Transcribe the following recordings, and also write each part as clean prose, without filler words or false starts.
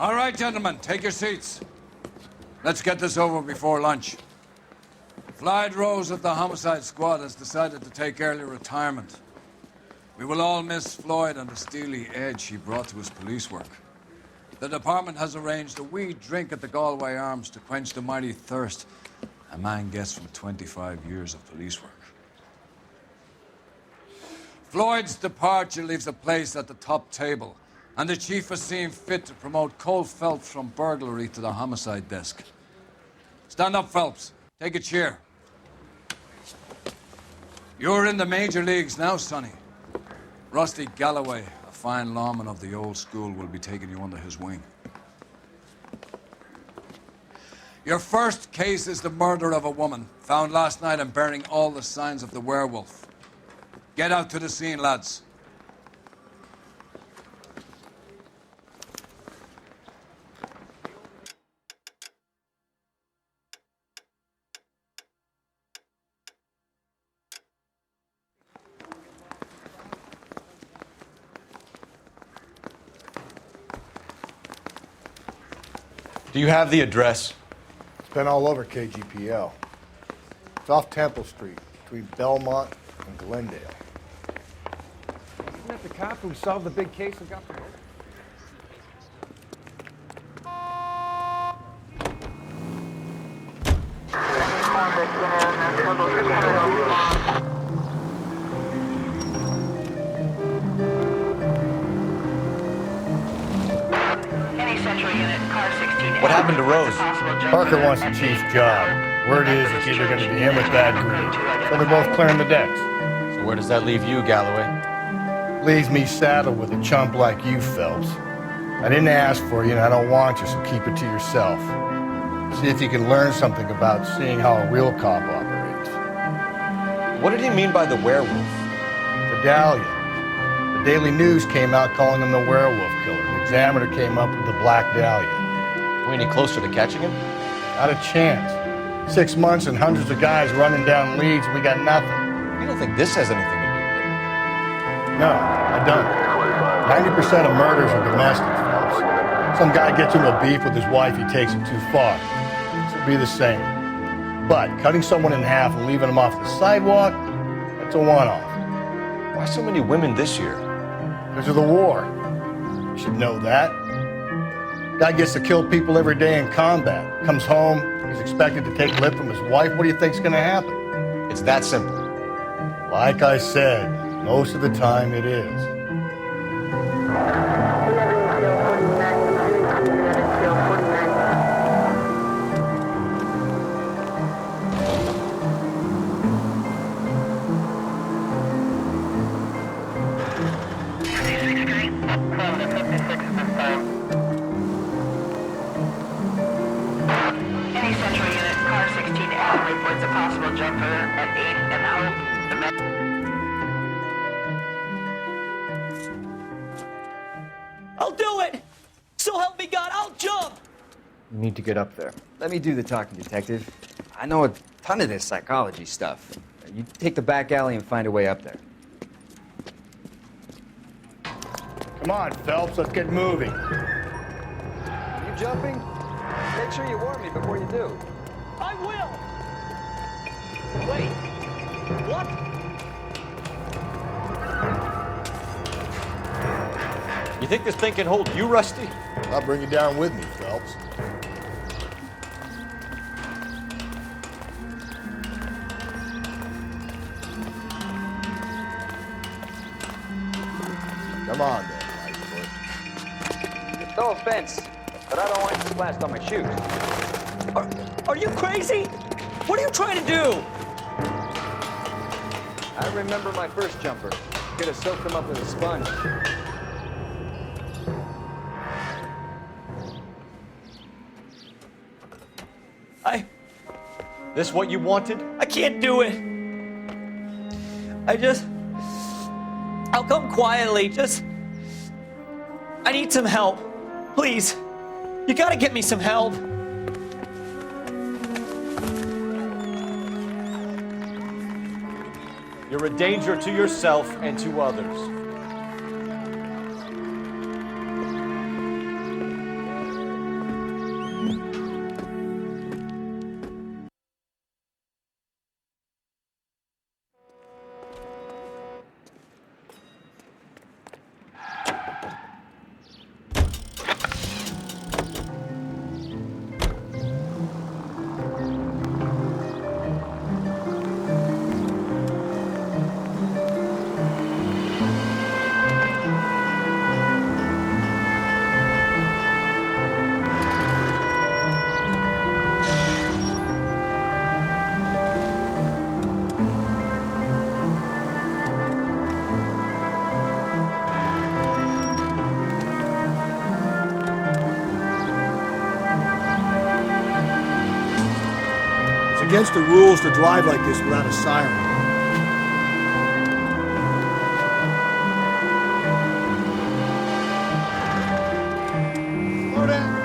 All right, gentlemen, take your seats. Let's get this over before lunch. Floyd Rose of the Homicide Squad has decided to take early retirement. We will all miss Floyd and the steely edge he brought to his police work. The department has arranged a wee drink at the Galway Arms to quench the mighty thirst a man gets from 25 years of police work. Floyd's departure leaves a place at the top table, and the chief has seen fit to promote Cole Phelps from burglary to the homicide desk. Stand up, Phelps. Take a chair. You're in the major leagues now, Sonny. Rusty Galloway, a fine lawman of the old school, will be taking you under his wing. Your first case is the murder of a woman, found last night and bearing all the signs of the werewolf. Get out to the scene, lads. Do you have the address? It's been all over KGPL. It's off Temple Street, between Belmont and Glendale. Isn't that the cop who solved the big case and got promoted? What happened to Rose? Parker wants the chief's job. Word is it's either going to be him or Thad Green. So they're both clearing the decks. So where does that leave you, Galloway? Leaves me saddled with a chump like you, Phelps. I didn't ask for you and I don't want you, so keep it to yourself. See if you can learn something about seeing how a real cop operates. What did he mean by the werewolf? Medallion. The Daily News came out calling him the werewolf killer. The Examiner came up with the Black Dahlia. Are we any closer to catching him? Not a chance. 6 months and hundreds of guys running down leads, and we got nothing. You don't think this has anything to do with it? No, I don't. 90% of murders are domestic, Phelps. Some guy gets into a beef with his wife, he takes it too far. This will be the same. But cutting someone in half and leaving them off the sidewalk, that's a one-off. Why so many women this year? Because of the war. You should know that. Guy gets to kill people every day in combat. Comes home, he's expected to take lip from his wife. What do you think's going to happen? It's that simple. Like I said, most of the time it is. I'll do it! So help me God, I'll jump! You need to get up there. Let me do the talking, detective. I know a ton of this psychology stuff. You take the back alley and find a way up there. Come on, Phelps, let's get moving. Are you jumping? Make sure you warn me before you do. I will! Wait, what? You think this thing can hold you, Rusty? I'll bring you down with me, Phelps. Come on, then, Lightfoot. No offense, but I don't want you splashed on my shoes. Are you crazy? What are you trying to do? I remember my first jumper. Could have soaked him up with a sponge. This what you wanted? I can't do it. I'll come quietly, I need some help. Please. You gotta get me some help. You're a danger to yourself and to others. against the rules to drive like this without a siren. Slow down.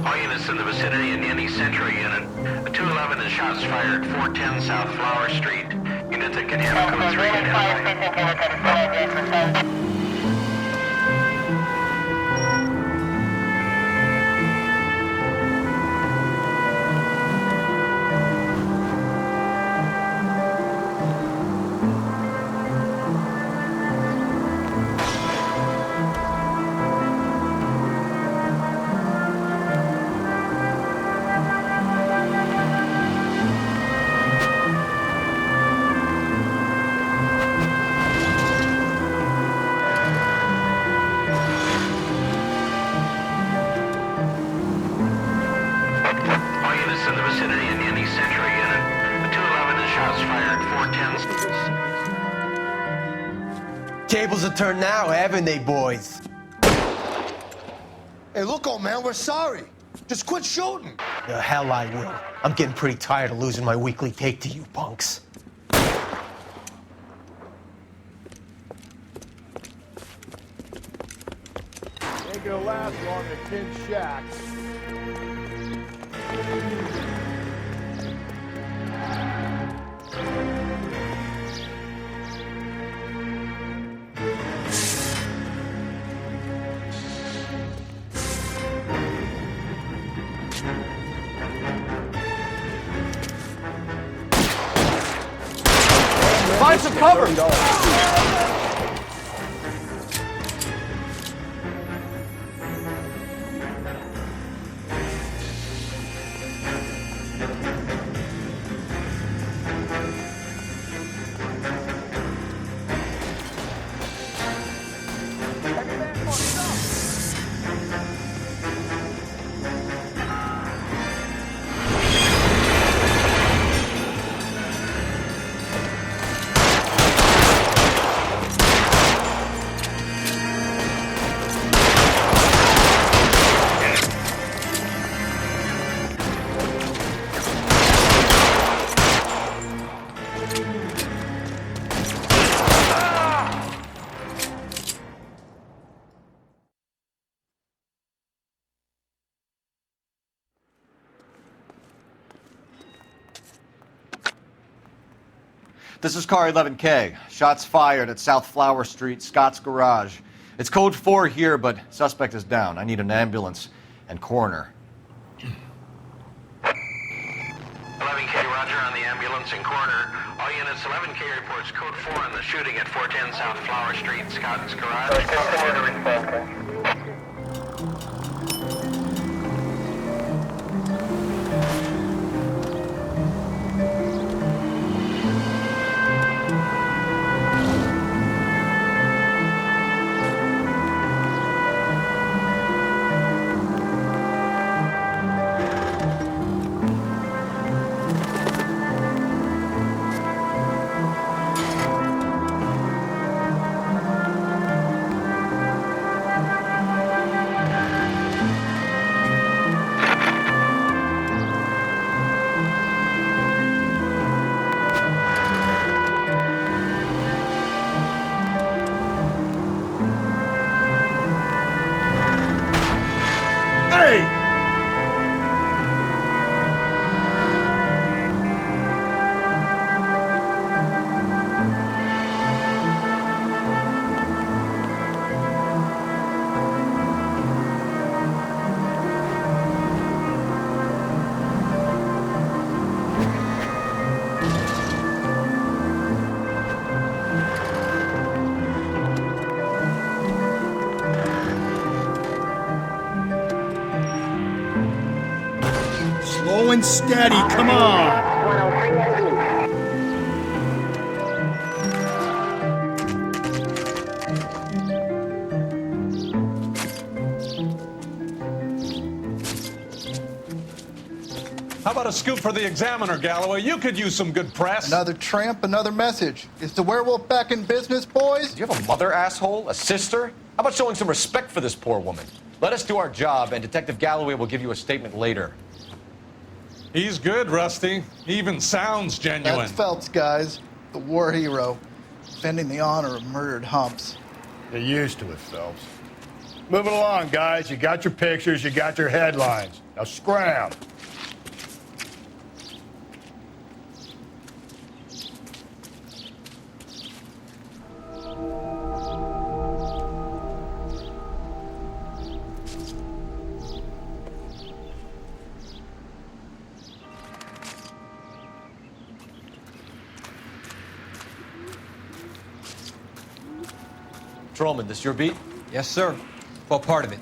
All units in the vicinity in any Central unit. A 211 and shots fired, 410 South Flower Street. Units that can handle code 3 identified. In the vicinity in any Central unit. A 211 and shots fired, 410. Tables are turned now, haven't they, boys? Hey, look, old man, we're sorry. Just quit shooting. The hell I will. I'm getting pretty tired of losing my weekly take to you punks. Ain't gonna last long at Tin Shacks. Find some cover! This is car 11K. Shots fired at South Flower Street, Scott's Garage. It's code 4 here, but suspect is down. I need an ambulance and coroner. 11K, roger on the ambulance and coroner. All units, 11K reports code 4 on the shooting at 410 South Flower Street, Scott's Garage. steady, come on! How about a scoop for the Examiner, Galloway? You could use some good press. Another tramp, another message. Is the werewolf back in business, boys? Do you have a mother, asshole? A sister? How about showing some respect for this poor woman? Let us do our job, and Detective Galloway will give you a statement later. He's good, Rusty. He even sounds genuine. That's Phelps, guys. The war hero. Defending the honor of murdered humps. Get used to it, Phelps. Moving along, guys. You got your pictures, you got your headlines. Now scram. Patrolman, this your beat? Yes, sir. Well, part of it.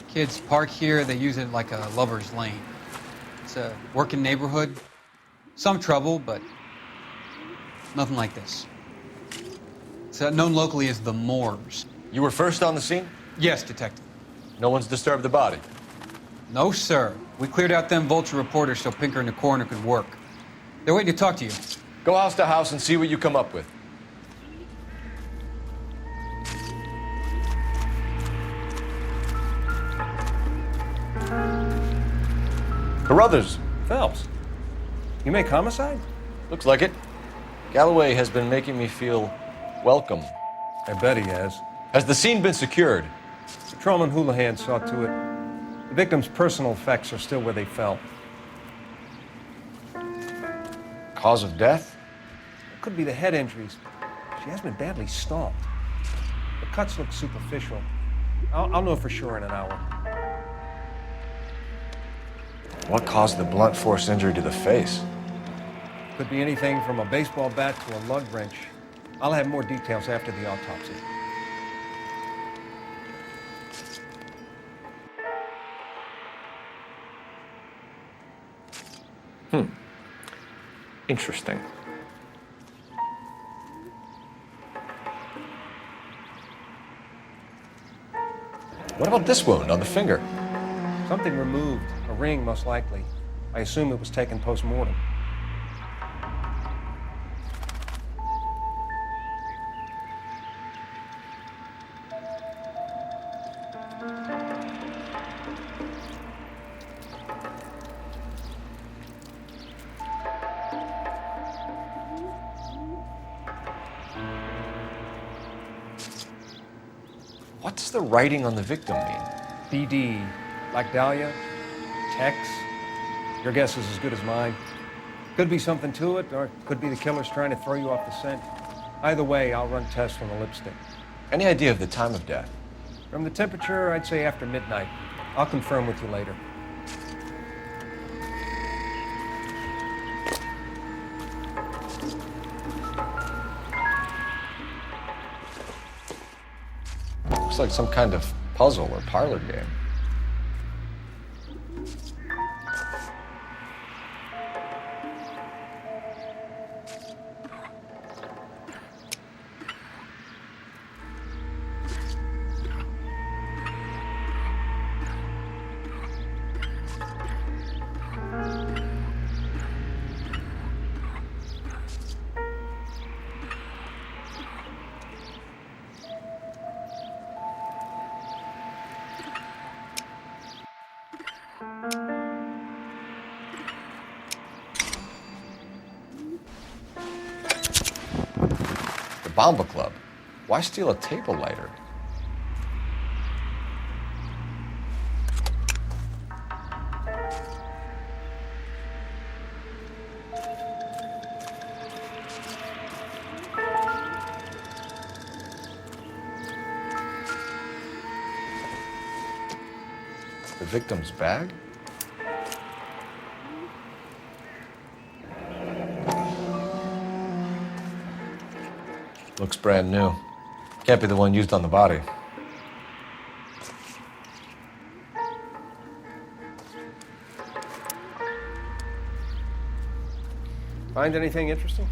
Kids park here, they use it like a lover's lane. It's a working neighborhood. Some trouble, but nothing like this. It's known locally as the Moors. You were first on the scene? Yes, detective. No one's disturbed the body? No, sir. We cleared out them vulture reporters so Pinker and the coroner could work. They're waiting to talk to you. Go house to house and see what you come up with. Carruthers. Phelps, you make homicide? Looks like it. Galloway has been making me feel welcome. I bet he has. Has the scene been secured? Patrolman Houlihan saw to it. The victim's personal effects are still where they fell. Cause of death? It could be the head injuries. She has been badly stomped. The cuts look superficial. I'll know for sure in an hour. What caused the blunt force injury to the face? Could be anything from a baseball bat to a lug wrench. I'll have more details after the autopsy. Interesting. What about this wound on the finger? Something removed. A ring, most likely. I assume it was taken post-mortem. What does the writing on the victim mean? BD. Like Dahlia? Tex? Your guess is as good as mine. Could be something to it, or it could be the killer's trying to throw you off the scent. Either way, I'll run tests on the lipstick. Any idea of the time of death? From the temperature, I'd say after midnight. I'll confirm with you later. Looks like some kind of puzzle or parlor game. Bomba Club. Why steal a table lighter? The victim's bag? Looks brand new. Can't be the one used on the body. Find anything interesting?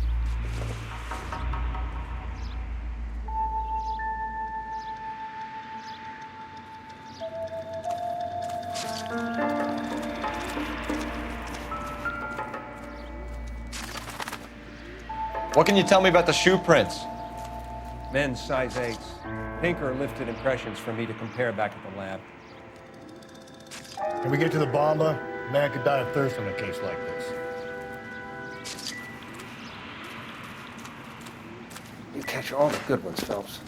What can you tell me about the shoe prints? Men's size 8s. Pinker lifted impressions for me to compare back at the lab. Can we get to the bomba? Man could die of thirst in a case like this. You catch all the good ones, Phelps.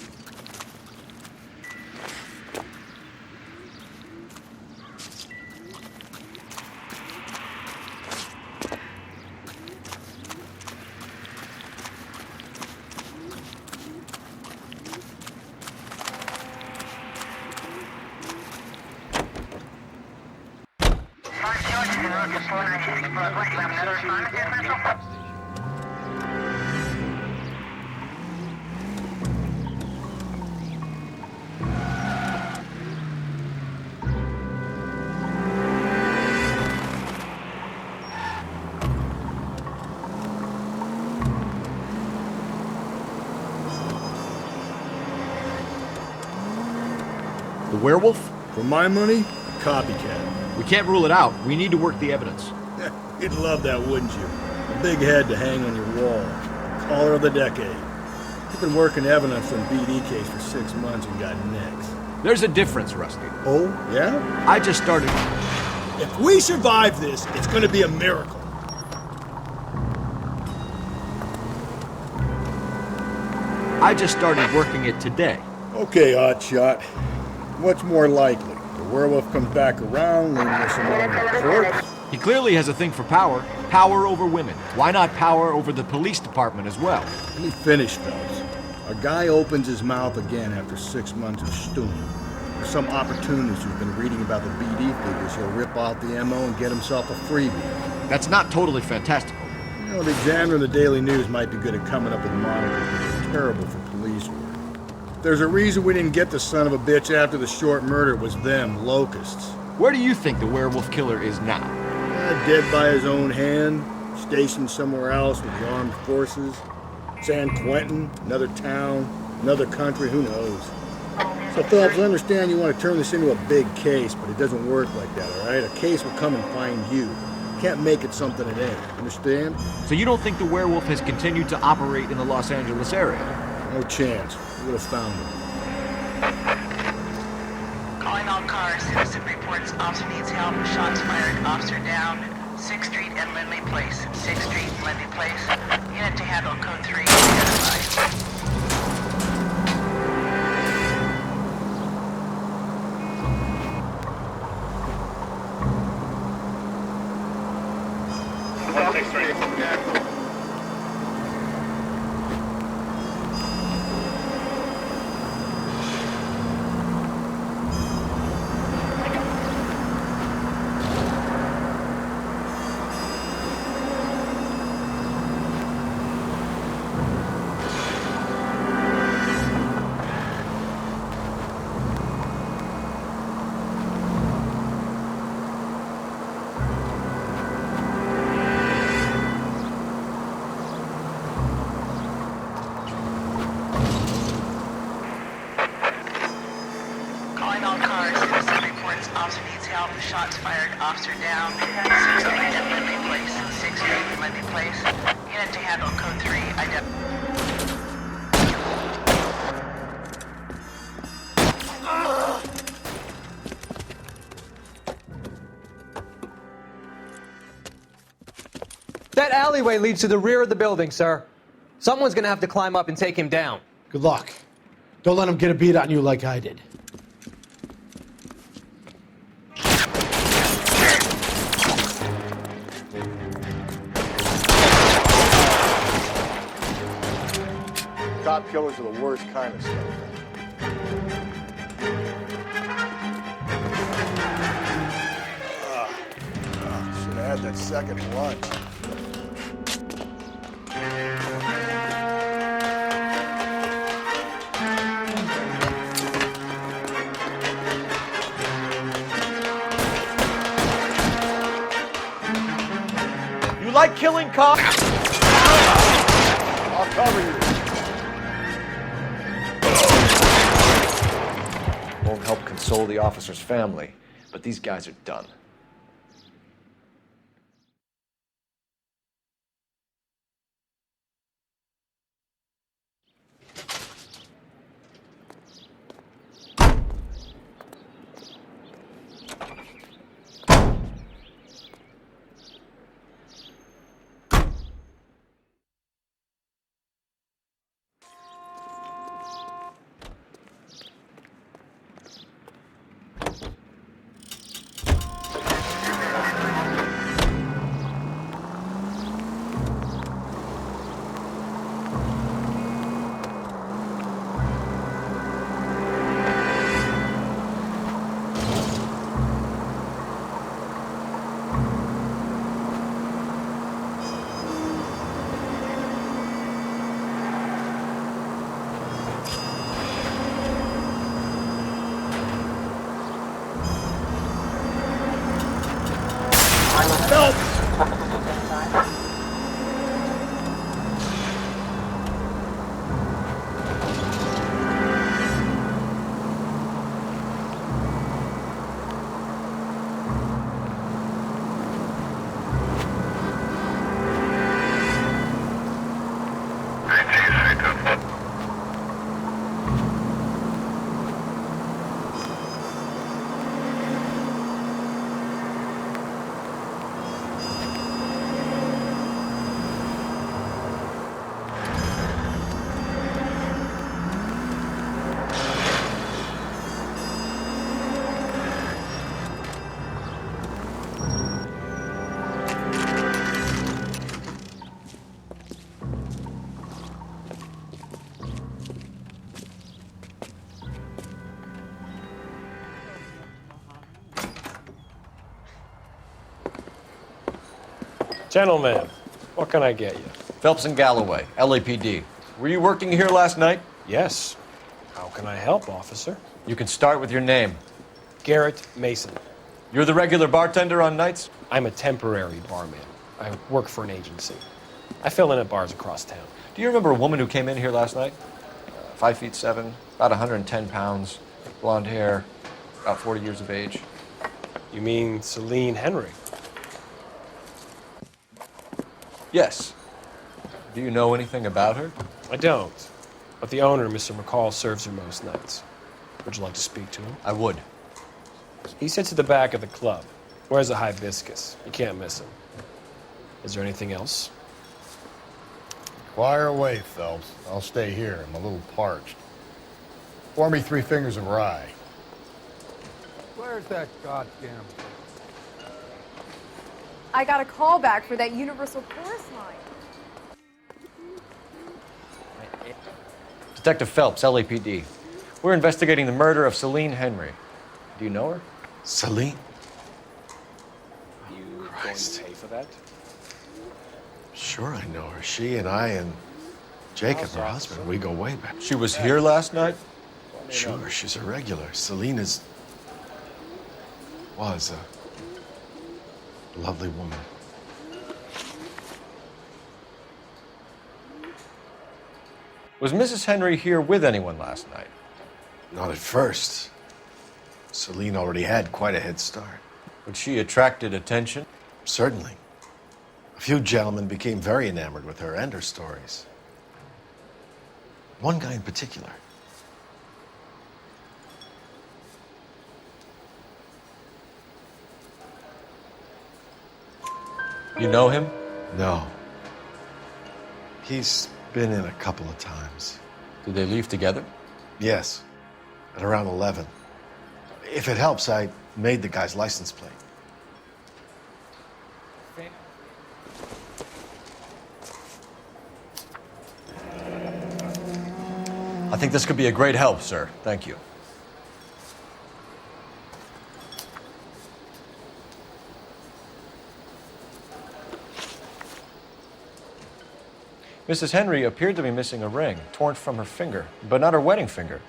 The werewolf? For my money, copycat. We can't rule it out. We need to work the evidence. You'd love that, wouldn't you? A big head to hang on your wall. Caller of the decade. You've been working evidence on BD case for 6 months and got nicks. There's a difference, Rusty. Oh, yeah? I just started... If we survive this, it's gonna be a miracle. I just started working it today. Okay, Oddshot. What's more likely? The werewolf comes back around, leaving us alone with the corpse? He clearly has a thing for power. Power over women. Why not power over the police department as well? Let me finish, Phelps. A guy opens his mouth again after 6 months of stewing. There's some opportunist who's been reading about the BD figures. He'll rip out the MO and get himself a freebie. That's not totally fantastical. You know, the Examiner and the Daily News might be good at coming up with monikers, but they're terrible for police work. There's a reason we didn't get the son of a bitch after the short murder. It was them, locusts. Where do you think the werewolf killer is now? Dead by his own hand, stationed somewhere else with the armed forces. San Quentin, another town, another country, who knows? So, Phelps, I understand you want to turn this into a big case, but it doesn't work like that, all right? A case will come and find you. Can't make it something it ain't, understand? So you don't think the werewolf has continued to operate in the Los Angeles area? No chance. We would have found him. Calling all cars. Citizen reports officer needs help. Shots fired. Officer down. 6th Street and Lindley Place. 6th Street and Lindley Place. Unit to handle code 3. Identified. Shots fired. Officer down. 6th Street and Lindley Place. 6th Street and Lindley Place. Unit to handle code 3. That alleyway leads to the rear of the building, sir. Someone's gonna have to climb up and take him down. Good luck. Don't let him get a beat on you like I did. Cop killers are the worst kind of stuff. Should have had that second lunch. You like killing cops? Cover you. Won't help console the officer's family, but these guys are done. Gentlemen, what can I get you? Phelps and Galloway, LAPD. Were you working here last night? Yes. How can I help, officer? You can start with your name. Garrett Mason. You're the regular bartender on nights? I'm a temporary barman. I work for an agency. I fill in at bars across town. Do you remember a woman who came in here last night? 5'7", about 110 pounds, blonde hair, about 40 years of age. You mean Celine Henry? Yes. Do you know anything about her? I don't. But the owner, Mr. McCall, serves her most nights. Would you like to speak to him? I would. He sits at the back of the club. Wears a hibiscus. You can't miss him. Is there anything else? Fire away, Phelps. I'll stay here. I'm a little parched. Pour me 3 fingers of rye. Where's that goddamn... I got a call back for that Universal Chorus line. Detective Phelps, LAPD. We're investigating the murder of Celine Henry. Do you know her? Celine? You going to pay for that? Sure, I know her. She and I and Jacob, her husband, we go way back. She was here last night? Sure, she's a regular. Celine was a lovely woman. Was Mrs. Henry here with anyone last night? Not at first. Celine already had quite a head start. But she attracted attention? Certainly. A few gentlemen became very enamored with her and her stories. One guy in particular. You know him? No. He's been in a couple of times. Did they leave together? Yes. At around 11. If it helps, I made the guy's license plate. I think this could be a great help, sir. Thank you. Mrs. Henry appeared to be missing a ring, torn from her finger, but not her wedding finger.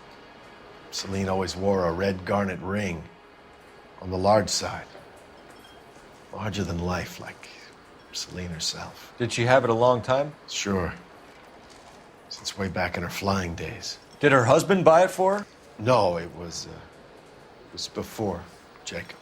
Celine always wore a red garnet ring on the large side. Larger than life, like Celine herself. Did she have it a long time? Sure. Since way back in her flying days. Did her husband buy it for her? No, it was before Jacob.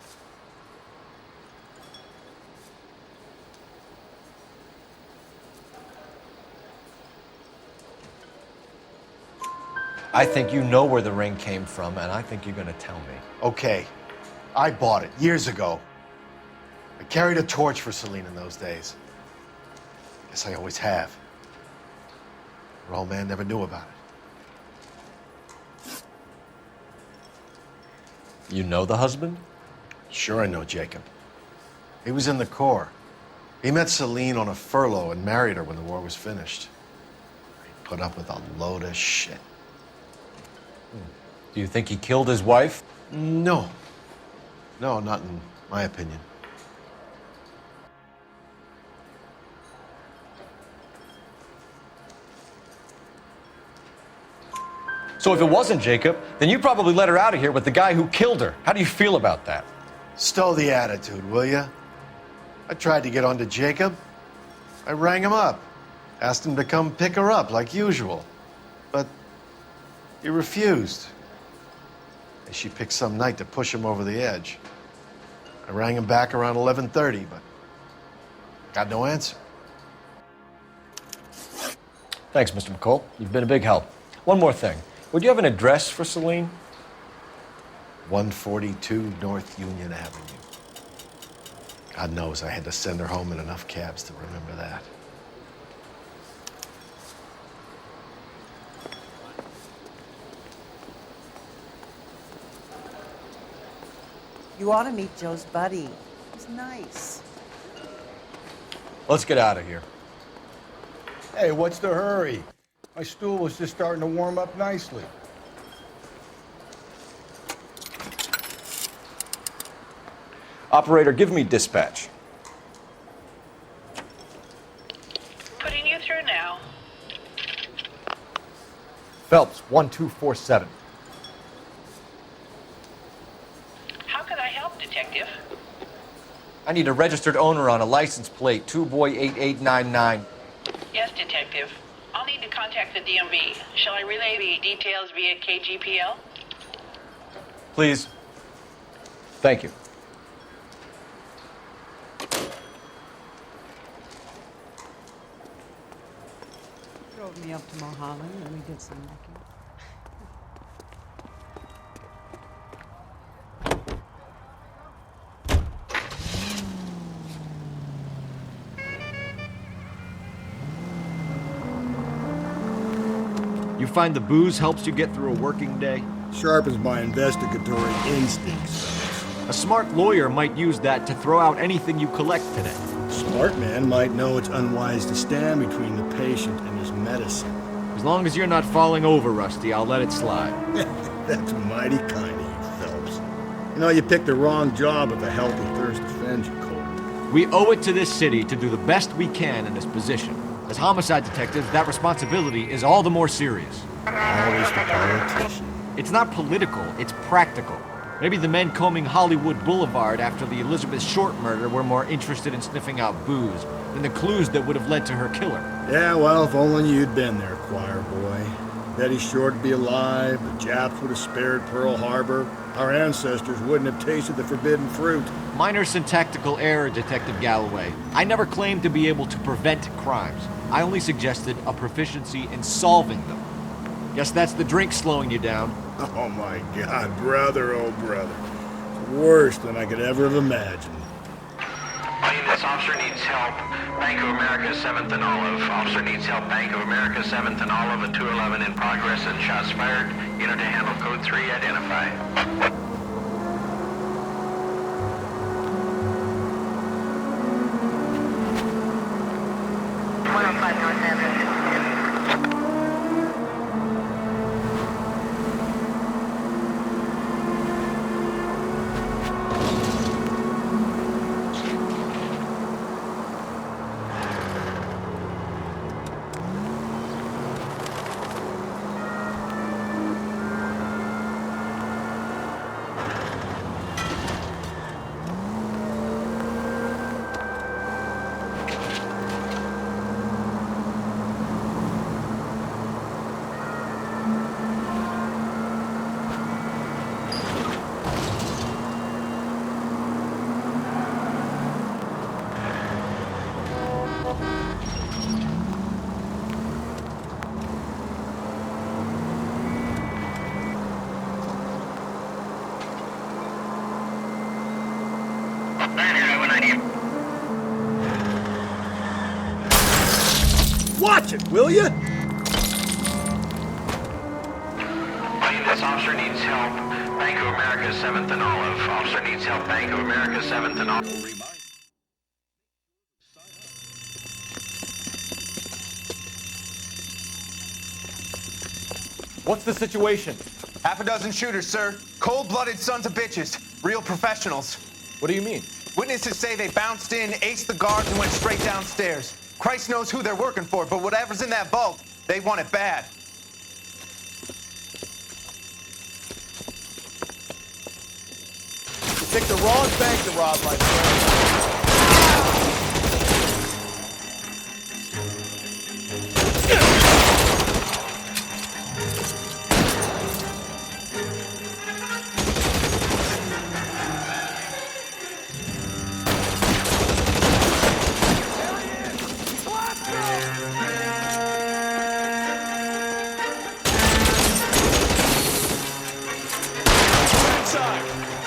I think you know where the ring came from, and I think you're gonna tell me. Okay, I bought it years ago. I carried a torch for Celine in those days. Guess I always have. Her old man never knew about it. You know the husband? Sure I know Jacob. He was in the Corps. He met Celine on a furlough and married her when the war was finished. He put up with a load of shit. Do you think he killed his wife? No. No, not in my opinion. So if it wasn't Jacob, then you probably let her out of here with the guy who killed her. How do you feel about that? Stow the attitude, will ya? I tried to get onto Jacob. I rang him up. Asked him to come pick her up like usual. But he refused. She picked some night to push him over the edge. I rang him back around 11:30, but got no answer. Thanks, Mr. McCall. You've been a big help. One more thing. Would you have an address for Celine? 142 North Union Avenue. God knows I had to send her home in enough cabs to remember that. You ought to meet Joe's buddy. He's nice. Let's get out of here. Hey, what's the hurry? My stool was just starting to warm up nicely. Operator, give me dispatch. Putting you through now. Phelps, 1247. How can I help, Detective? I need a registered owner on a license plate, 2boy8899. Yes, Detective. I'll need to contact the DMV. Shall I relay the details via KGPL? Please. Thank you. Drove me up to Mulholland and we did some necking. You find the booze helps you get through a working day? Sharpens my investigatory instincts. A smart lawyer might use that to throw out anything you collect today. Smart man might know it's unwise to stand between the patient and his medicine. As long as you're not falling over, Rusty, I'll let it slide. That's mighty kind of you, Phelps. You know, you picked the wrong job if a healthy thirst offends you, Cole. We owe it to this city to do the best we can in this position. As homicide detectives, that responsibility is all the more serious. Always the politician. It's not political, it's practical. Maybe the men combing Hollywood Boulevard after the Elizabeth Short murder were more interested in sniffing out booze than the clues that would have led to her killer. Yeah, well, if only you'd been there, choir boy. Betty Short would be alive, the Japs would have spared Pearl Harbor, our ancestors wouldn't have tasted the forbidden fruit. Minor syntactical error, Detective Galloway. I never claimed to be able to prevent crimes. I only suggested a proficiency in solving them. Guess that's the drink slowing you down. Oh my God, brother, oh brother. Worse than I could ever have imagined. This officer needs help. Bank of America, 7th and Olive. Officer needs help. Bank of America, 7th and Olive, a 211 in progress and shots fired. Unit to handle code 3, identify. 105 North Avenue. watch it, will you? This officer needs help. Bank of America 7th and Olive. Officer needs help. Bank of America 7th and Olive. What's the situation? Half a dozen shooters, sir. Cold-blooded sons of bitches. Real professionals. What do you mean? Witnesses say they bounced in, aced the guards, and went straight downstairs. Christ knows who they're working for, but whatever's in that vault, they want it bad. You picked the wrong bank to rob, my friend.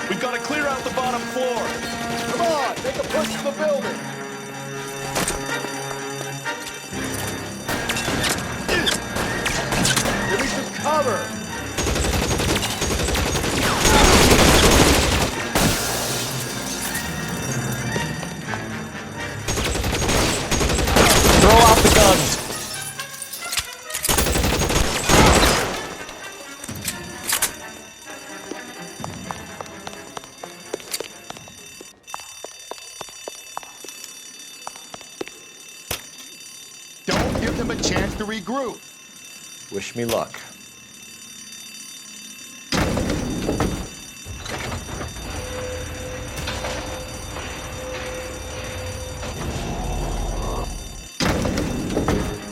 We've got to clear out the bottom floor. Come on, make a push to the building. Give me some cover. Throw out the guns. Don't give them a chance to regroup. Wish me luck.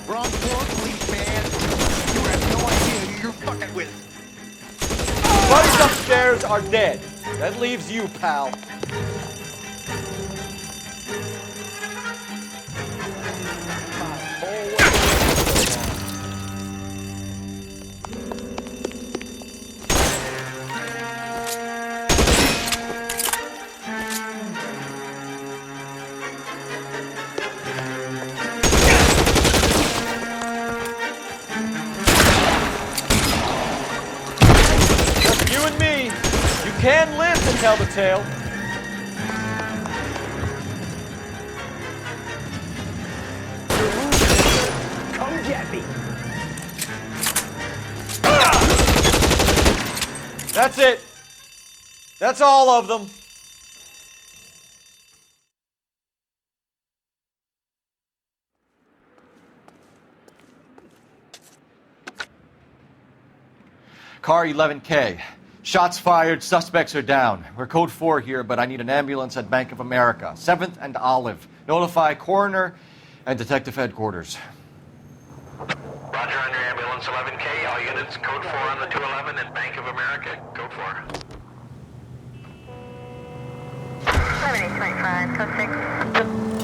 Wrong floor, police man. You have no idea who you're fucking with. Buddies upstairs are dead. That leaves you, pal. Just you and me. You can live to tell the tale. Come get me. That's it. That's all of them. Car 11K. Shots fired, suspects are down. We're code 4 here, but I need an ambulance at Bank of America. 7th and Olive. Notify coroner and detective headquarters. Roger on your ambulance 11K. All units code 4 on the 211 at Bank of America. Code 4. 7825, code 6.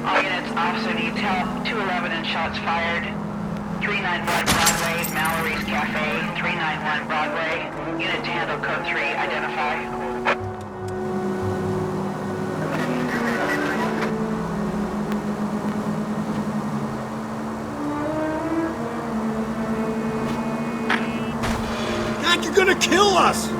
All units, officer needs help. 211 and shots fired. 391 Broadway, Mallory's Cafe. 391 Broadway. Unit to handle code 3, identify. gonna kill us!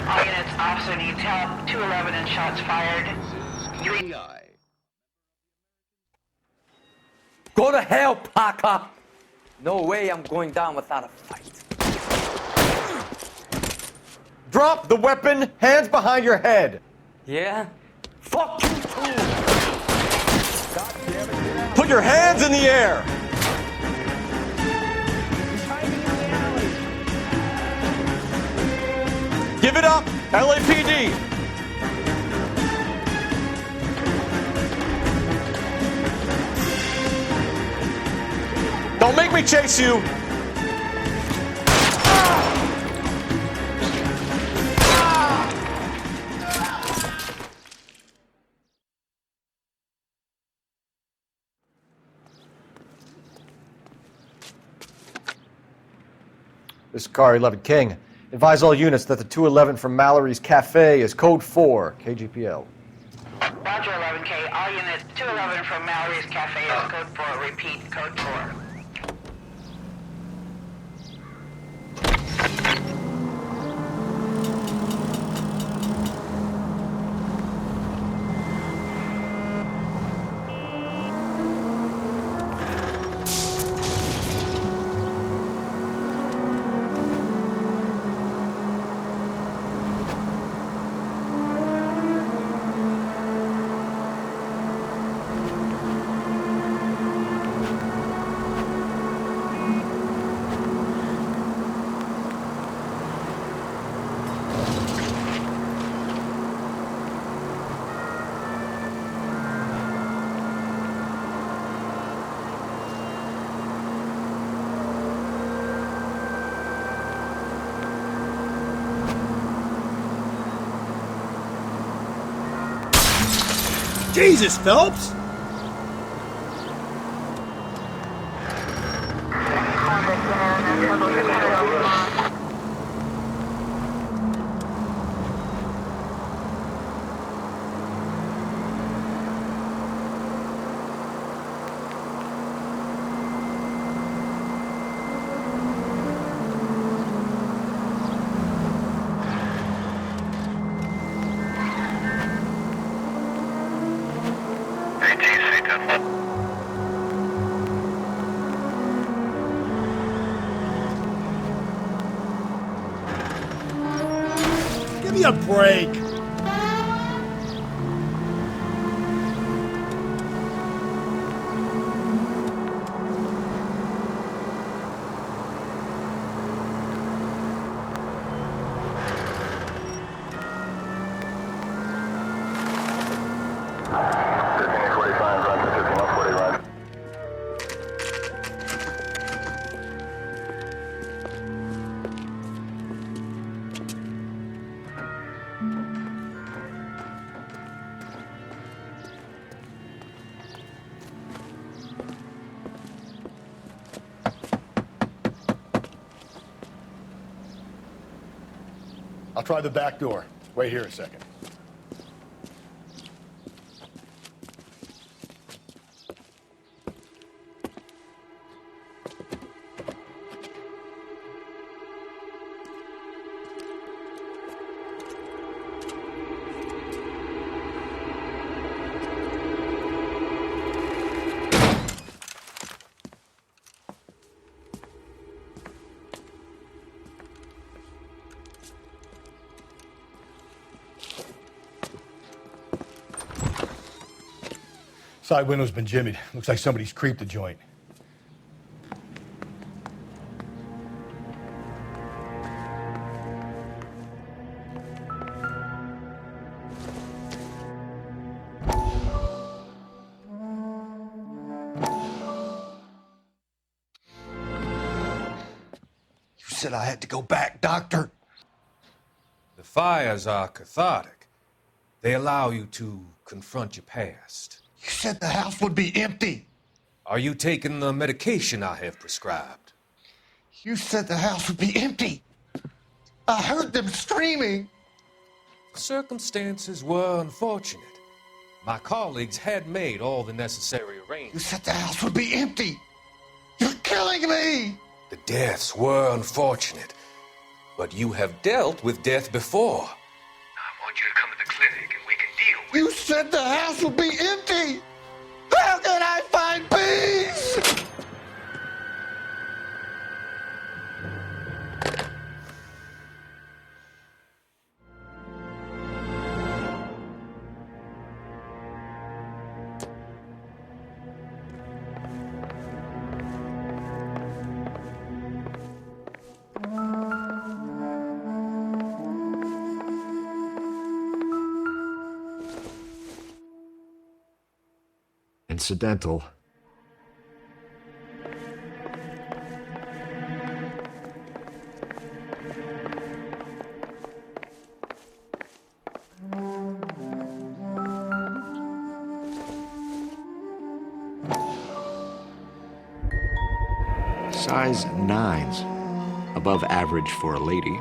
All units, officer needs help. 211 and shots fired. Go to hell, Parker! No way I'm going down without a fight. Drop the weapon, hands behind your head. Yeah? Fuck you too! Put your hands in the air. Give it up, LAPD. Don't make me chase you. This is Car 11 King. Advise all units that the 211 from Mallory's Cafe is code 4, KGPL. Roger, 11K. All units, 211 from Mallory's Cafe is code 4. Repeat, code 4. Jesus, Phelps! Give me a break! I'll try the back door. Wait here a second. Side window's been jimmied. Looks like somebody's creeped the joint. said I had to go back, Doctor. The fires are cathartic. They allow you to confront your past. You said the house would be empty. Are you taking the medication I have prescribed? You said the house would be empty. I heard them screaming. Circumstances were unfortunate. My colleagues had made all the necessary arrangements. You said the house would be empty. You're killing me. The deaths were unfortunate, but you have dealt with death before. I want you to come to the clinic and we can deal with it. You said the house would be empty. How can I find peace? Incidental. Size 9s. Above average for a lady.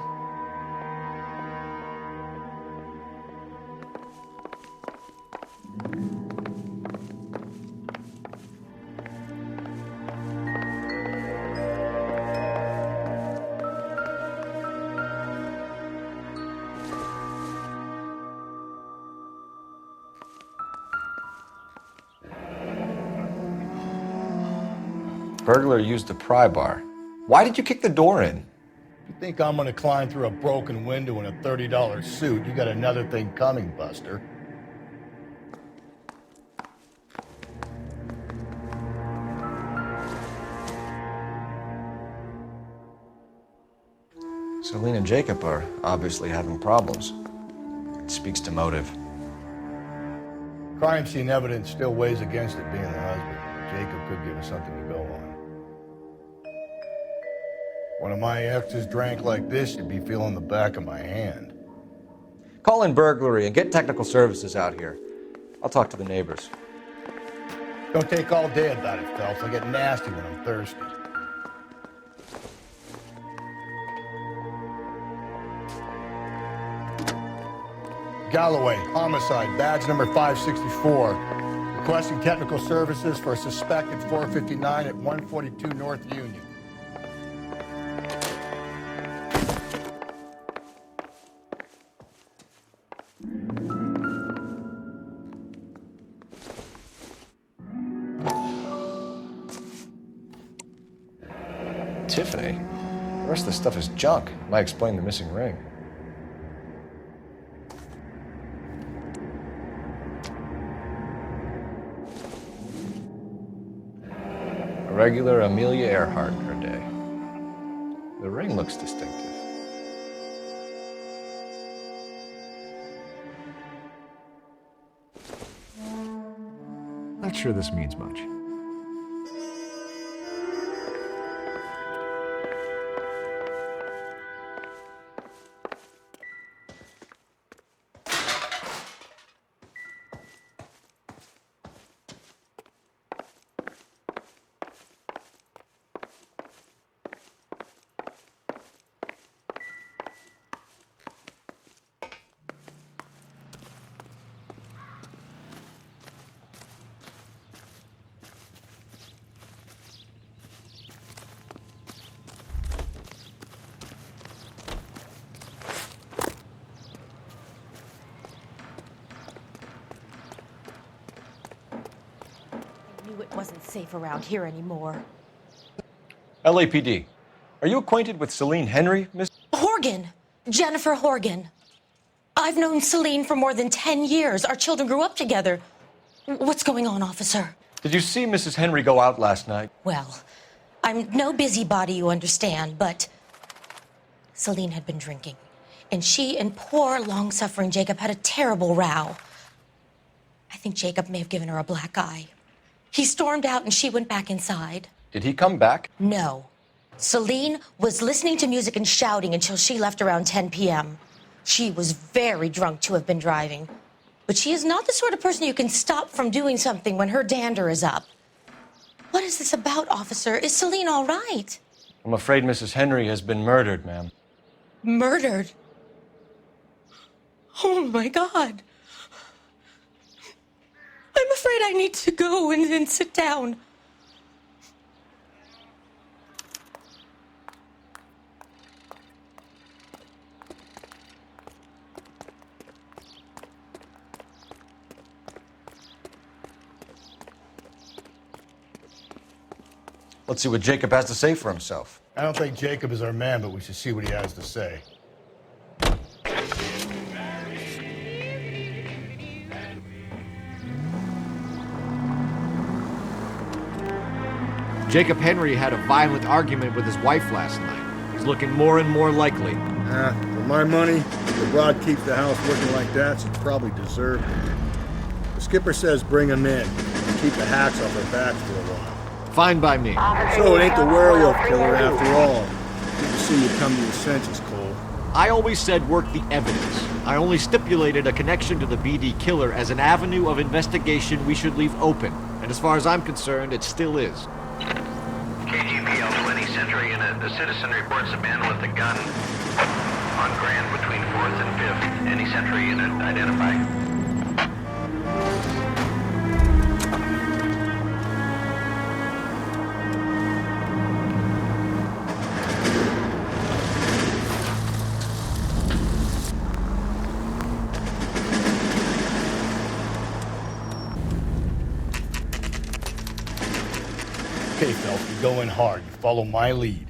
Burglar used a pry bar. Why did you kick the door in? You think I'm gonna climb through a broken window in a $30 suit? You got another thing coming, Buster. Celine and Jacob are obviously having problems. It speaks to motive. Crime scene evidence still weighs against it being the husband. Jacob could give us something to go on. One of my exes drank like this, you'd be feeling the back of my hand. Call in burglary and get technical services out here. I'll talk to the neighbors. Don't take all day about it, Phelps. I get nasty when I'm thirsty. Galloway, homicide, badge number 564. Requesting technical services for a suspected 459 at 142 North Union. Tiffany? The rest of the stuff is junk. Might explain the missing ring. A regular Amelia Earhart in her day. The ring looks distinctive. Not sure this means much. It wasn't safe around here anymore. LAPD. Are you acquainted with Celine Henry, Miss? Horgan! Jennifer Horgan. I've known Celine for more than 10 years. Our children grew up together. What's going on, officer? Did you see Mrs. Henry go out last night? Well, I'm no busybody, you understand, but Celine had been drinking. And she and poor, long-suffering Jacob had a terrible row. I think Jacob may have given her a black eye. He stormed out and she went back inside. Did he come back? No. Celine was listening to music and shouting until she left around 10 p.m. She was very drunk to have been driving. But she is not the sort of person you can stop from doing something when her dander is up. What is this about, officer? Is Celine all right? I'm afraid Mrs. Henry has been murdered, ma'am. Murdered? Oh, my God. I'm afraid I need to go and sit down. Let's see what Jacob has to say for himself. I don't think Jacob is our man, but we should see what he has to say. Jacob Henry had a violent argument with his wife last night. He's looking more and more likely. For my money, if the broad keeps the house looking like that, she probably deserved it. The skipper says bring him in and keep the hacks off their backs for a while. Fine by me. So it ain't the werewolf killer after all. Good to see you come to your senses, Cole. I always said work the evidence. I only stipulated a connection to the BD killer as an avenue of investigation we should leave open. And as far as I'm concerned, it still is. KGPL 20 Century Unit. The citizen reports a man with a gun on Grand between 4th and 5th. Any Century Unit identify. Okay, Phelps, you go in hard. You follow my lead.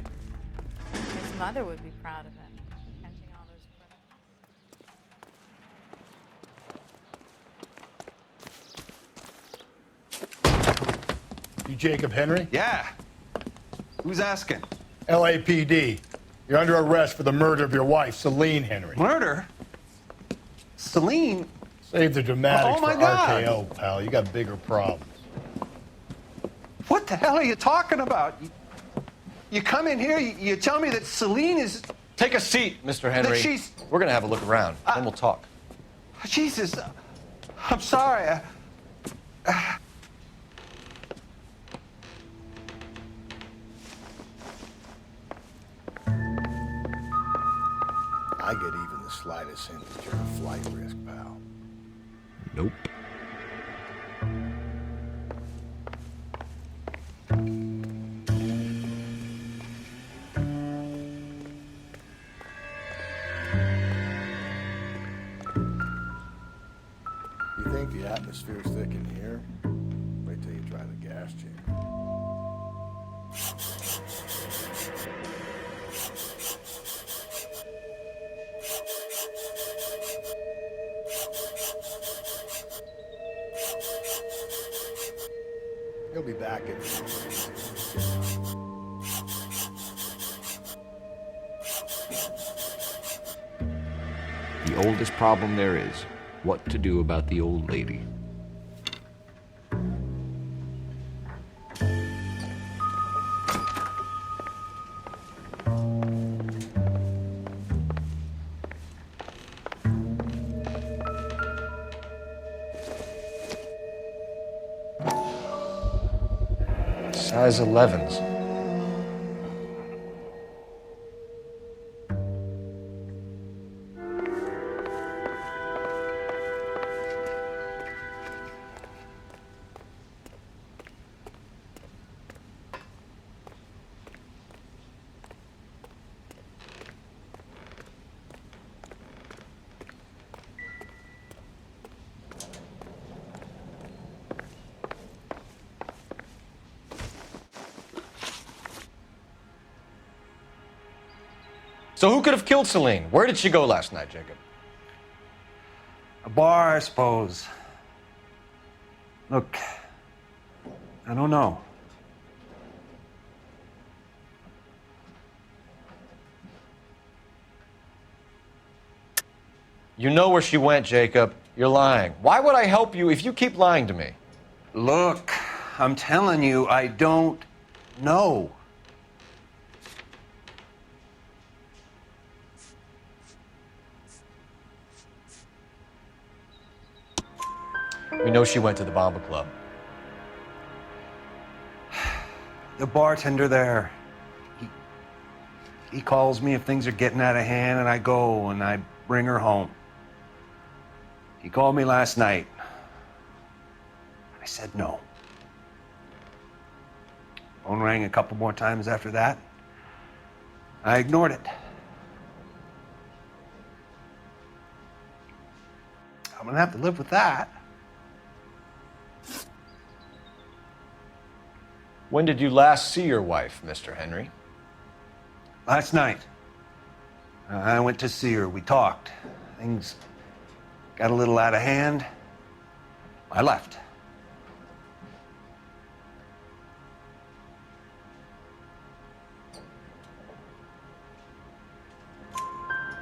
His mother would be proud of him. Catching all those criminals. You Jacob Henry? Yeah. Who's asking? LAPD. You're under arrest for the murder of your wife, Celine Henry. Murder? Celine? Save the dramatics Oh, my for God. RKO, pal. You got bigger problems. What the hell are you talking about? You come in here, you tell me that Celine is... Take a seat, Mr. Henry. That she's... We're gonna have a look around, then we'll talk. Jesus, I'm sorry. I get even the slightest hint that you're a flight risk, pal. Nope. You think the atmosphere's thick in here? Wait till you try the gas chamber. He'll be back in. The oldest problem there is what to do about the old lady. Size 11s. So who could have killed Celine? Where did she go last night, Jacob? A bar, I suppose. Look, I don't know. You know where she went, Jacob. You're lying. Why would I help you if you keep lying to me? Look, I'm telling you, I don't know. We know she went to the Bomber Club. The bartender there, he calls me if things are getting out of hand, and I go and I bring her home. He called me last night. I said no. Phone rang a couple more times after that. I ignored it. I'm gonna have to live with that. When did you last see your wife, Mr. Henry? Last night. I went to see her. We talked. Things got a little out of hand. I left.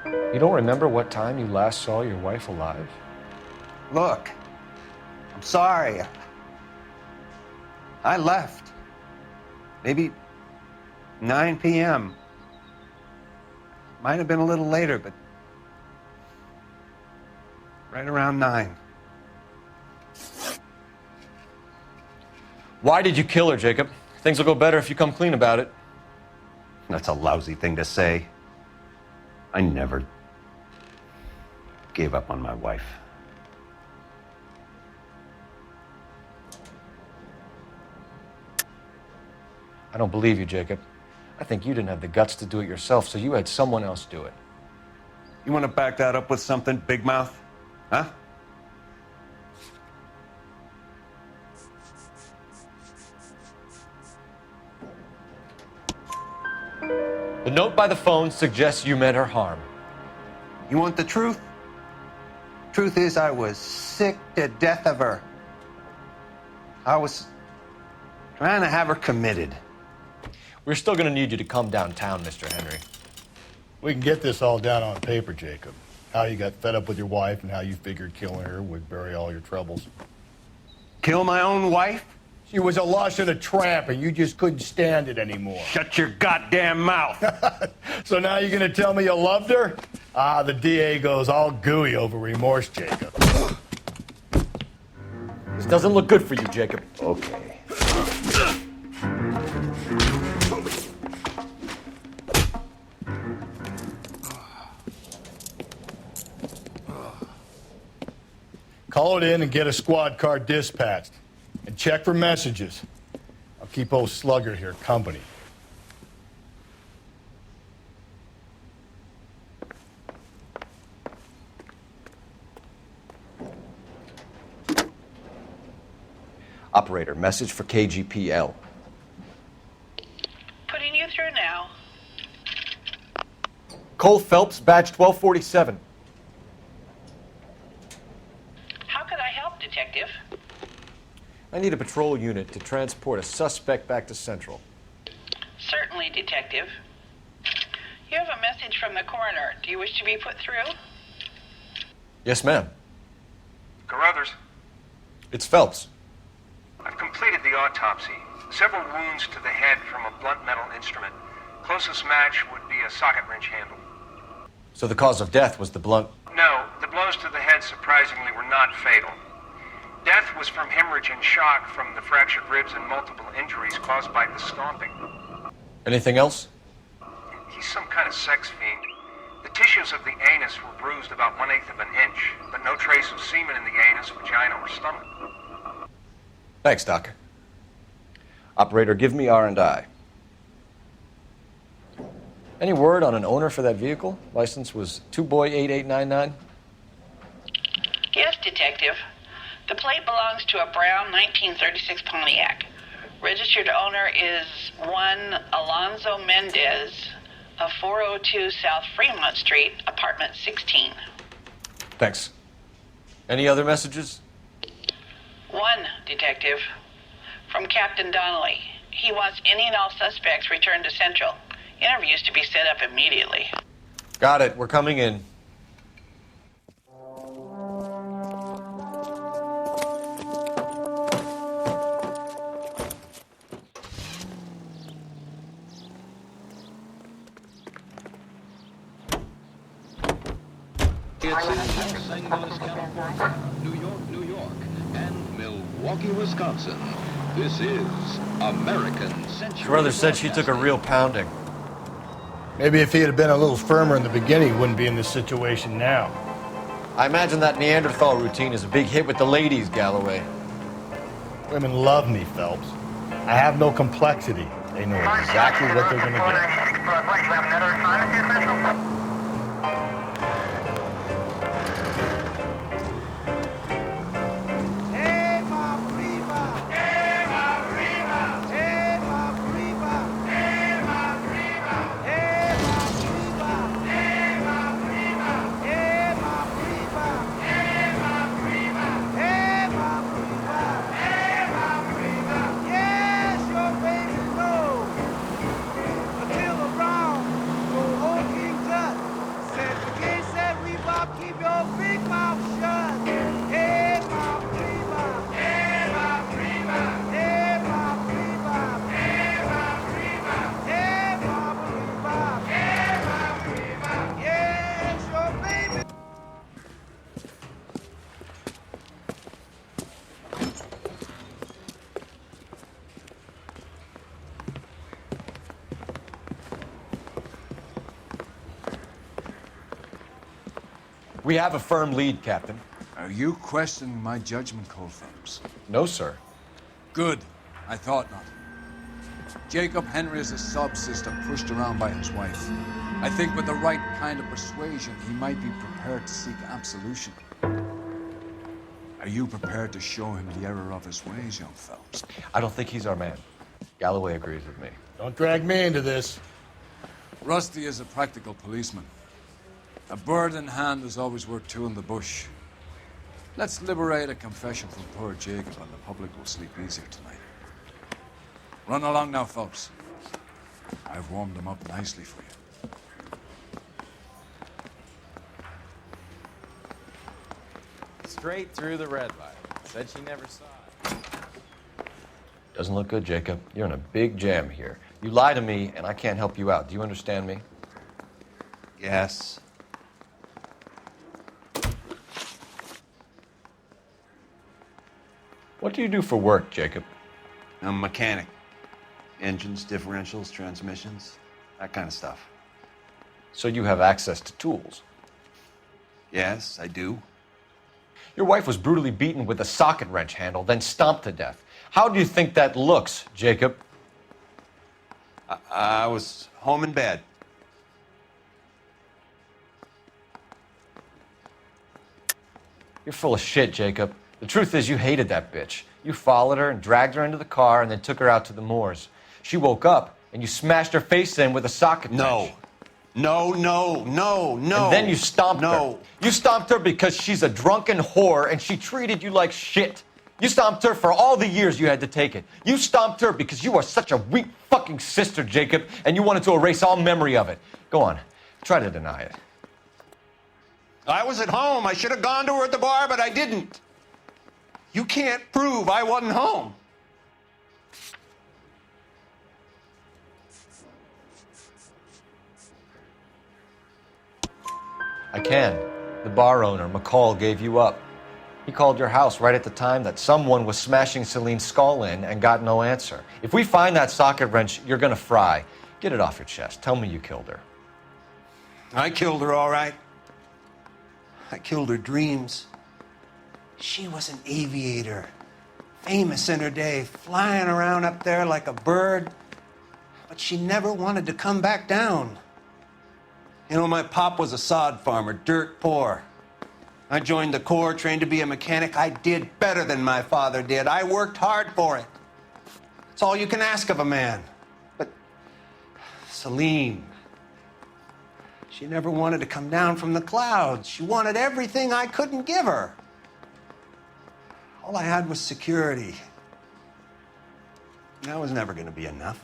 You don't remember what time you last saw your wife alive? Look, I'm sorry. I left. Maybe 9 p.m. Might have been a little later, but right around 9. Why did you kill her, Jacob? Things will go better if you come clean about it. That's a lousy thing to say. I never gave up on my wife. I don't believe you, Jacob. I think you didn't have the guts to do it yourself, so you had someone else do it. You want to back that up with something, Big Mouth? Huh? The note by the phone suggests you meant her harm. You want the truth? Truth is, I was sick to death of her. I was trying to have her committed. We're still going to need you to come downtown, Mr. Henry. We can get this all down on paper, Jacob. How you got fed up with your wife and how you figured killing her would bury all your troubles. Kill my own wife? She was a lush and a tramp, and you just couldn't stand it anymore. Shut your goddamn mouth. So now you're going to tell me you loved her? Ah, the DA goes all gooey over remorse, Jacob. This doesn't look good for you, Jacob. Okay. Call it in and get a squad car dispatched. And check for messages. I'll keep old Slugger here company. Operator, message for KGPL. Putting you through now. Cole Phelps, badge 1247. How could I help, Detective? I need a patrol unit to transport a suspect back to Central. Certainly, Detective. You have a message from the coroner. Do you wish to be put through? Yes, ma'am. Carruthers, It's Phelps. I've completed the autopsy. Several wounds to the head from a blunt metal instrument. Closest match would be a socket wrench handle. So the cause of death was the blunt. No, the blows to the head surprisingly were not fatal. Death was from hemorrhage and shock from the fractured ribs and multiple injuries caused by the stomping. Anything else? He's some kind of sex fiend. The tissues of the anus were bruised about 1/8 of an inch, but no trace of semen in the anus, vagina, or stomach. Thanks, Doc. Operator, give me R&I. Any word on an owner for that vehicle? License was 2boy8899. Yes, Detective. The plate belongs to a brown 1936 Pontiac. Registered owner is one Alonzo Mendez of 402 South Fremont Street, apartment 16. Thanks. Any other messages? One, Detective. From Captain Donnelly. He wants any and all suspects returned to Central. Interviews to be set up immediately. Got it. We're coming in. It's in Los Angeles, California, New York, and Milwaukee, Wisconsin. This is American Century. His brother said she took a real pounding. Maybe if he had been a little firmer in the beginning, he wouldn't be in this situation now. I imagine that Neanderthal routine is a big hit with the ladies, Galloway. Women love me, Phelps. I have no complexity. They know exactly what they're going to get. We have a firm lead, Captain. Are you questioning my judgment call, Phelps? No, sir. Good. I thought not. Jacob Henry is a sub-sister pushed around by his wife. I think with the right kind of persuasion, he might be prepared to seek absolution. Are you prepared to show him the error of his ways, young Phelps? I don't think he's our man. Galloway agrees with me. Don't drag me into this. Rusty is a practical policeman. A bird in hand is always worth two in the bush. Let's liberate a confession from poor Jacob, and the public will sleep easier tonight. Run along now, Phelps. I've warmed them up nicely for you. Straight through the red light. Said she never saw it. Doesn't look good, Jacob. You're in a big jam here. You lie to me, and I can't help you out. Do you understand me? Yes. What do you do for work, Jacob? I'm a mechanic. Engines, differentials, transmissions, that kind of stuff. So you have access to tools? Yes, I do. Your wife was brutally beaten with a socket wrench handle, then stomped to death. How do you think that looks, Jacob? I was home in bed. You're full of shit, Jacob. The truth is you hated that bitch. You followed her and dragged her into the car and then took her out to the moors. She woke up and you smashed her face in with a socket wrench. No. And then you stomped her. You stomped her because she's a drunken whore and she treated you like shit. You stomped her for all the years you had to take it. You stomped her because you are such a weak fucking sister, Jacob, and you wanted to erase all memory of it. Go on. Try to deny it. I was at home. I should have gone to her at the bar, but I didn't. You can't prove I wasn't home. I can. The bar owner, McCall, gave you up. He called your house right at the time that someone was smashing Celine's skull in and got no answer. If we find that socket wrench, you're gonna fry. Get it off your chest. Tell me you killed her. I killed her, all right. I killed her dreams. She was an aviator, famous in her day, flying around up there like a bird. But she never wanted to come back down. You know, my pop was a sod farmer, dirt poor. I joined the Corps, trained to be a mechanic. I did better than my father did. I worked hard for it. It's all you can ask of a man. But Celine, she never wanted to come down from the clouds. She wanted everything I couldn't give her. All I had was security. That was never going to be enough.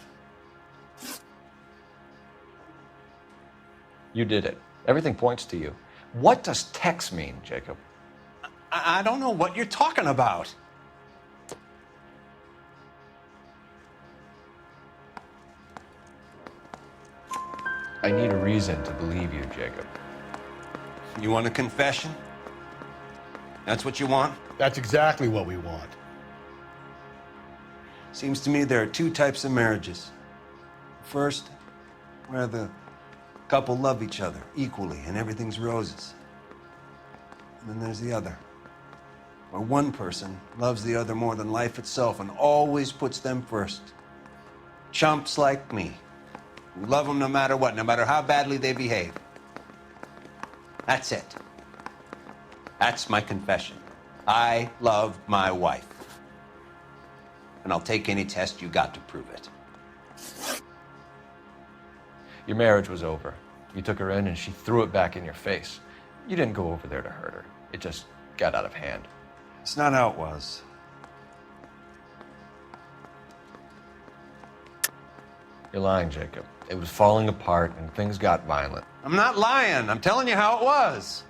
You did it. Everything points to you. What does Tex mean, Jacob? I don't know what you're talking about. I need a reason to believe you, Jacob. You want a confession? That's what you want? That's exactly what we want. Seems to me there are two types of marriages. First, where the couple love each other equally and everything's roses. And then there's the other, where one person loves the other more than life itself and always puts them first. Chumps like me, who love them no matter what, no matter how badly they behave. That's it. That's my confession. I love my wife. And I'll take any test you got to prove it. Your marriage was over. You took her in and she threw it back in your face. You didn't go over there to hurt her. It just got out of hand. It's not how it was. You're lying, Jacob. It was falling apart and things got violent. I'm not lying. I'm telling you how it was.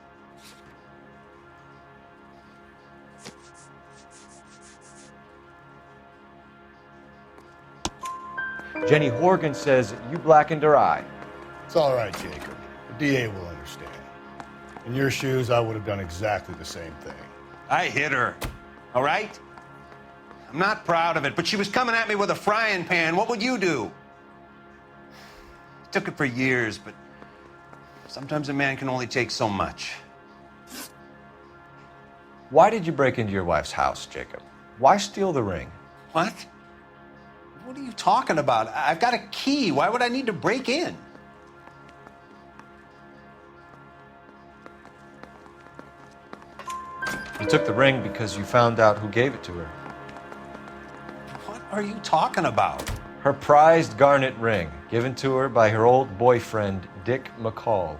Jenny Horgan says you blackened her eye. It's all right, Jacob. The DA will understand. In your shoes, I would have done exactly the same thing. I hit her, all right? I'm not proud of it, but she was coming at me with a frying pan. What would you do? It took it for years, but sometimes a man can only take so much. Why did you break into your wife's house, Jacob? Why steal the ring? What? What are you talking about? I've got a key. Why would I need to break in? You took the ring because you found out who gave it to her. What are you talking about? Her prized garnet ring, given to her by her old boyfriend, Dick McCall.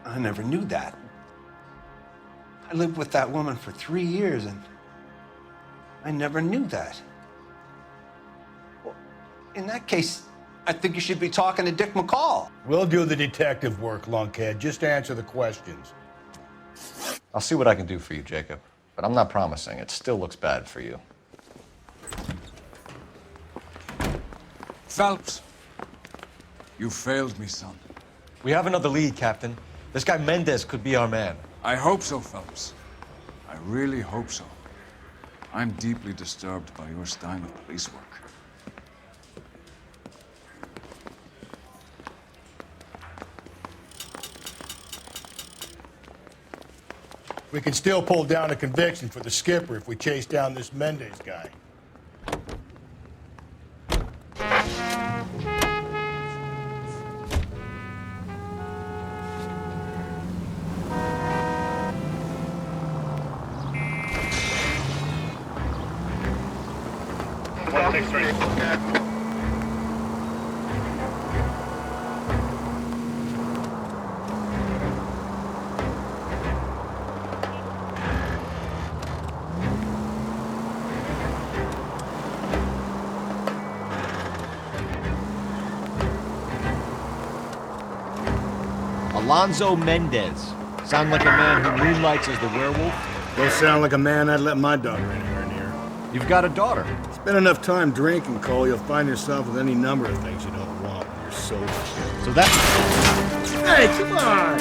I never knew that. I lived with that woman for 3 years, and I never knew that. Well, in that case, I think you should be talking to Dick McCall. We'll do the detective work, lunkhead. Just answer the questions. I'll see what I can do for you, Jacob. But I'm not promising. It still looks bad for you. Phelps, you failed me, son. We have another lead, Captain. This guy Mendez could be our man. I hope so, Phelps. I really hope so. I'm deeply disturbed by your style of police work. We can still pull down a conviction for the skipper if we chase down this Mendez guy. Alonzo Mendez. Sound like a man who moonlights as the werewolf? Don't sound like a man I'd let my daughter anywhere near. You've got a daughter. Spend enough time drinking, Cole, you'll find yourself with any number of things you don't want when you're sober. So that's... Hey, come on!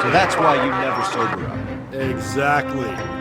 So that's why you never sober up. Exactly.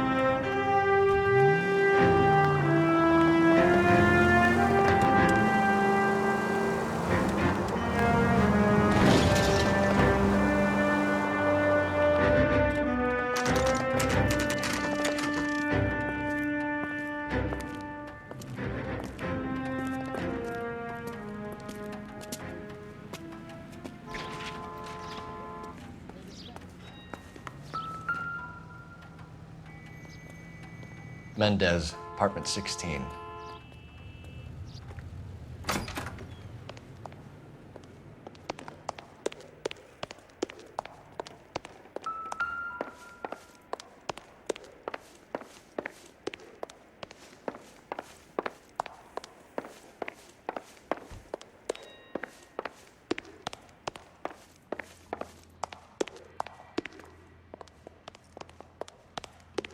Mendez, apartment 16.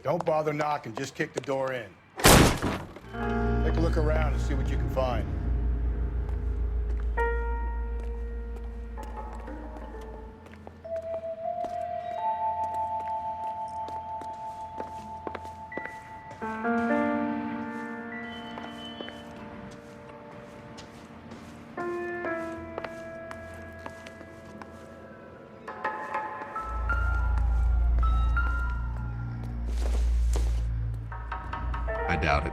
Don't bother knocking, just kick the door in. Take a look around and see what you can find. I doubt it.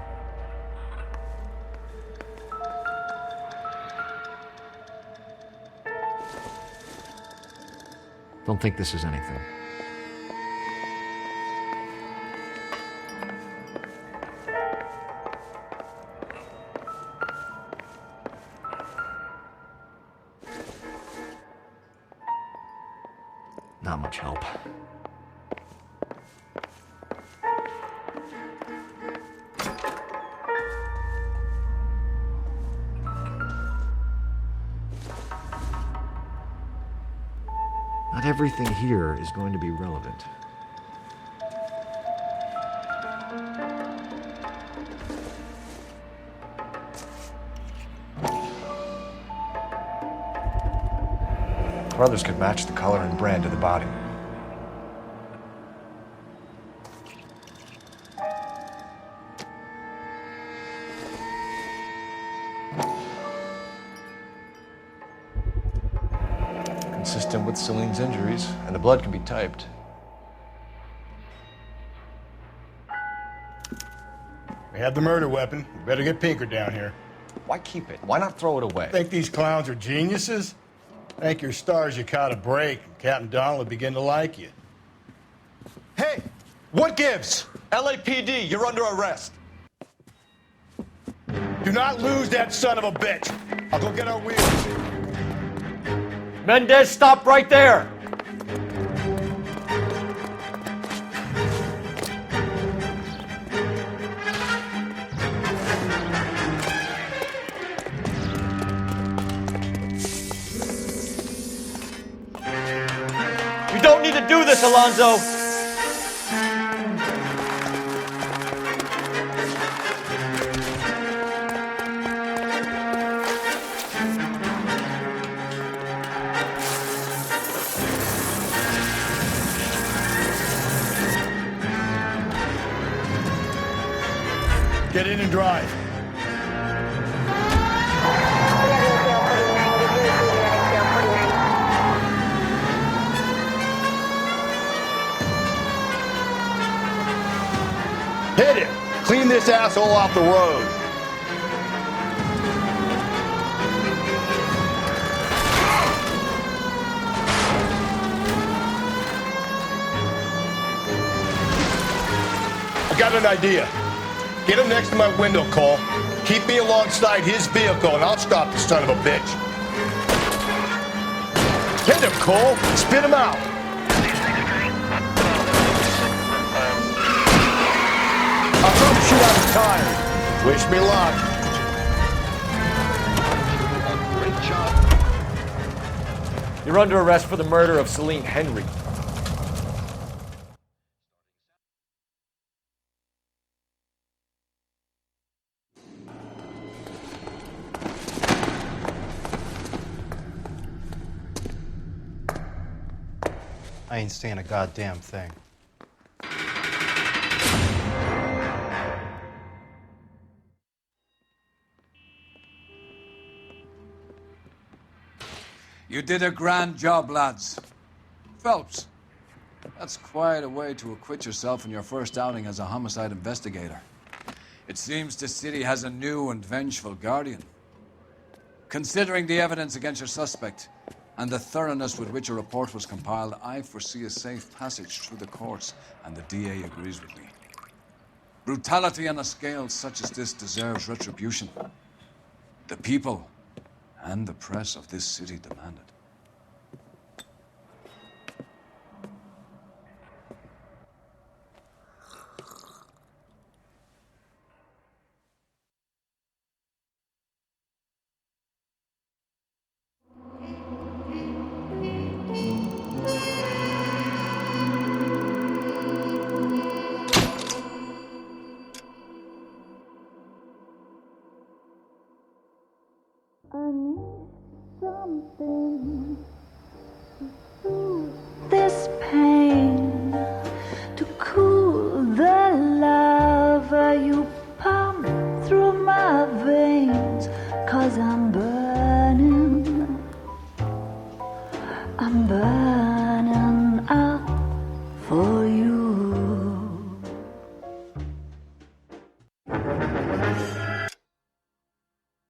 Don't think this is anything. Not much help. Not everything here is going to be relevant. Brothers could match the color and brand of the body. Consistent with Celine's injuries, and the blood can be typed. We have the murder weapon. We better get Pinker down here. Why keep it? Why not throw it away? Think these clowns are geniuses? Thank your stars you caught a break, and Captain Donald will begin to like you. Hey! What gives? LAPD, you're under arrest. Do not lose that son of a bitch. I'll go get our wheels. Mendez, stop right there! You don't need to do this, Alonzo! Get in and drive. Hit it! Clean this asshole off the road. I got an idea. Get him next to my window, Cole. Keep me alongside his vehicle, and I'll stop the son of a bitch. Hit him, Cole. Spit him out. I'll troubleshoot out of time. Wish me luck. Great job. You're under arrest for the murder of Celine Henry. I ain't saying a goddamn thing. You did a grand job, lads. Phelps, that's quite a way to acquit yourself in your first outing as a homicide investigator. It seems the city has a new and vengeful guardian. Considering the evidence against your suspect, and the thoroughness with which a report was compiled, I foresee a safe passage through the courts, and the DA agrees with me. Brutality on a scale such as this deserves retribution. The people and the press of this city demand it. I need something to soothe this pain, to cool the lava you